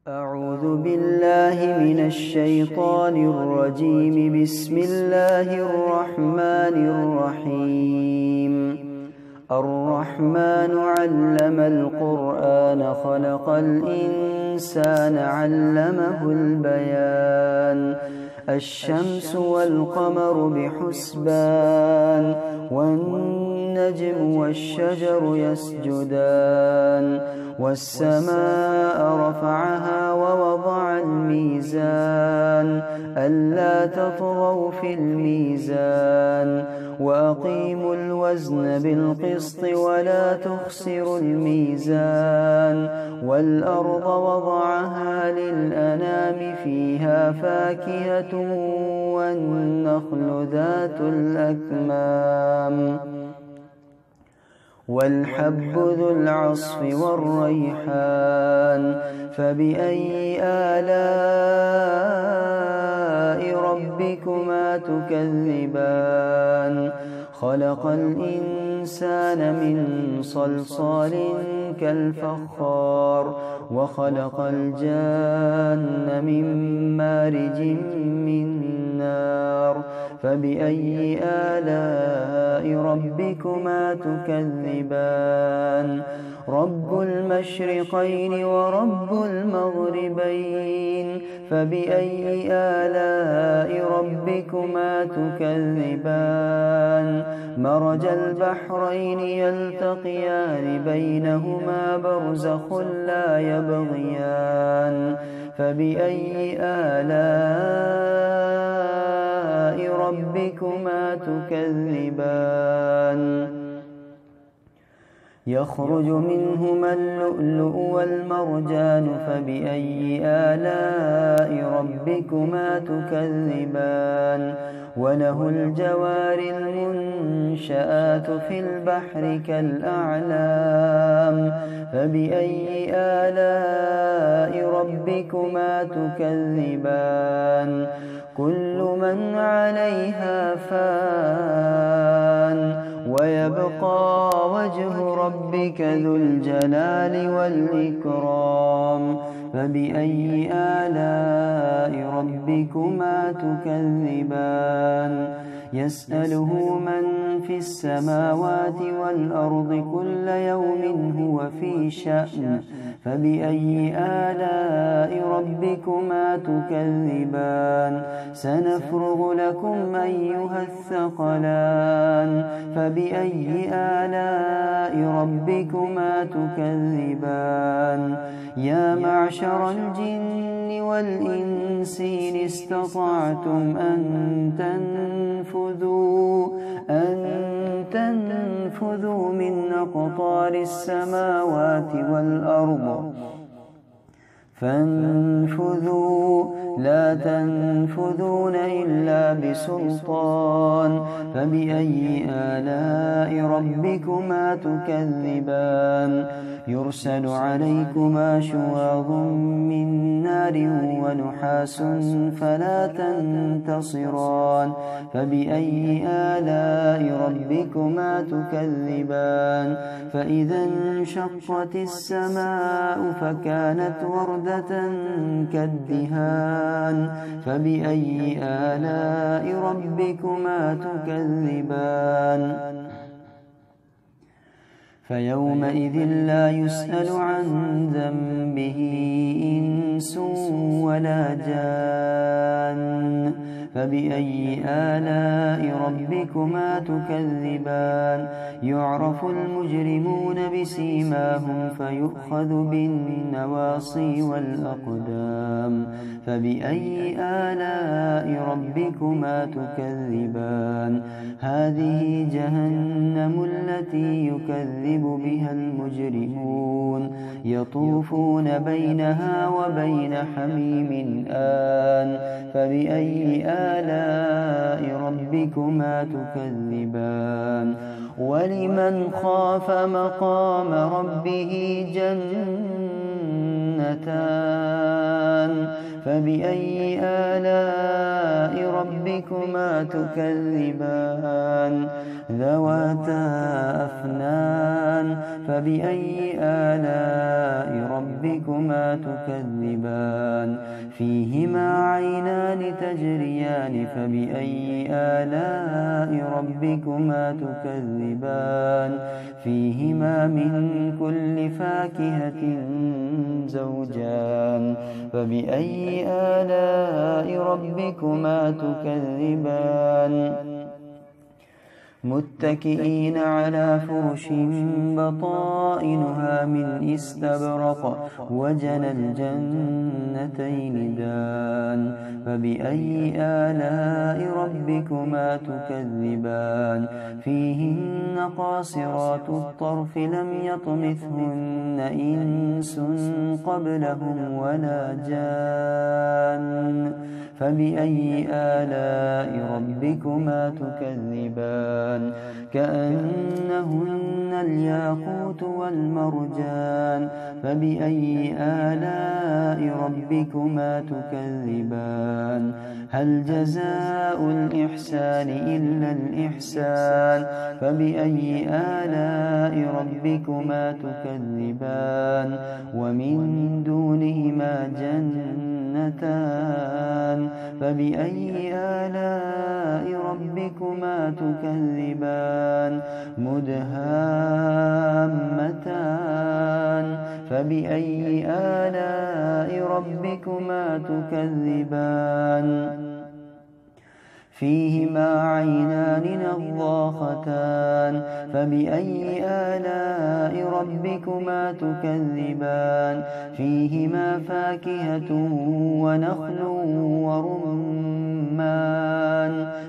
أعوذ بالله من الشيطان الرجيم. بسم الله الرحمن الرحيم. الرحمن علم القرآن خلق الإنسان علمه البيان. الشمس والقمر بحسبان والنجم والشجر يسجدان والسماء رفعها ووضع الميزان ألا تطغوا في الميزان وأقيموا الوزن بالقسط ولا تخسروا الميزان والأرض وضعها للأنام فيها فاكهة والنخل ذات الأكمام والحب ذو العصف والريحان. فبأي آلاء ربكما تكذبان؟ خلق الإنسان من صلصال كالفخار وخلق الجان من مارج من نار. فبأي آلاء ربكما تكذبان؟ رب المشرقين ورب المغربين. فبأي آلاء ربكما تكذبان؟ مرج البحرين يلتقيان بينهما برزخ لا يبغيان. فبأي آلاء ربكما تكذبان؟ يخرج منهما اللؤلؤ والمرجان. فبأي آلاء ربكما تكذبان؟ وله الجوار المنشآت في البحر كالأعلام. فبأي آلاء ربكما تكذبان؟ كل من عليها فان ويبقى وجه ربك ذو الجلال والإكرام. فبأي آلاء ربكما تكذبان؟ يسأله من في السماوات والأرض كل يوم هو في شأن. فبأي آلاء ربكما تكذبان؟ سنفرغ لكم أيها الثقلان. فبأي آلاء ربكما تكذبان؟ يا معشر الجن والإنس إن استطعتم أن تنفذوا من أقطار السماوات والأرض فانفذوا لا تنفذون إلا بسلطان. فبأي آلاء ربكما تكذبان؟ يرسل عليكما شواظ من نار ونحاس فلا تنتصران. فبأي آلاء ربكما تكذبان؟ فإذا انشقت السماء فكانت وردة كالدهان. فبأي آلاء ربكما تكذبان؟ فيومئذ لا يسأل عن ذنبه إنس ولا جان. فبأي آلاء ربكما تكذبان؟ يعرف المجرمون بسيماهم فيؤخذ بالنواصي والأقدام. فبأي آلاء ربكما تكذبان؟ هذه جهنم التي يكذب بها المجرمون يطوفون بينها وبين حميم آن. فبأي آلاء ربكما تكذبان؟ ولمن خاف مقام ربه جنتان. فبأي آلاء ربكما تكذبان ذواتا أفنان فبأي آلاء ربكما تكذبان فيهما عينان تجريان فبأي آلاء ربكما تكذبان فيهما من كل فاكهة زوجان فبأي آلاء ربكما تكذبان متكئين على فرش بطائنها من استبرق وجنى الجنتين دان فبأي آلاء ربكما تكذبان فيهن قاصرات الطرف لم يطمثهن إنس قبلهم ولا جان فبأي آلاء ربكما تكذبان كأنهن الياقوت والمرجان فبأي آلاء ربكما تكذبان هل جزاء الإحسان إلا الإحسان فبأي آلاء ربكما تكذبان ومن دونهما جنتان فبأي آلاء ربكما تكذبان مدهامتان فبأي آلاء ربكما تكذبان فيهما عينان نضاختان فبأي آلاء ربكما تكذبان فيهما فاكهة ونخل ورمان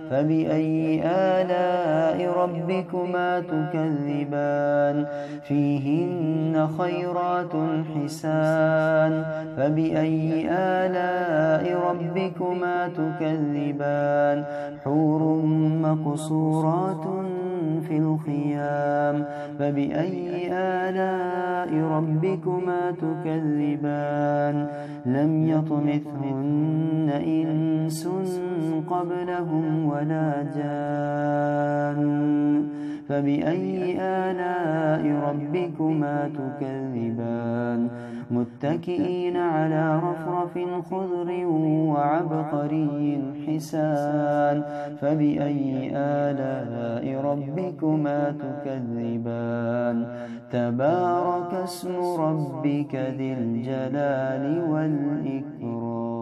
فبأي آلاء ربكما تكذبان فيهن خيرات حسان فبأي آلاء ربكما تكذبان حور مقصورات في الخيام فبأي آلاء ربكما تكذبان لم يطمثهن إنس قبلهم ولا جان فبأي آلاء ربكما تكذبان متكئين على رفرف خضر وعبقري حسان فبأي آلاء ربكما تكذبان تبارك اسم ربك ذي الجلال والإكرام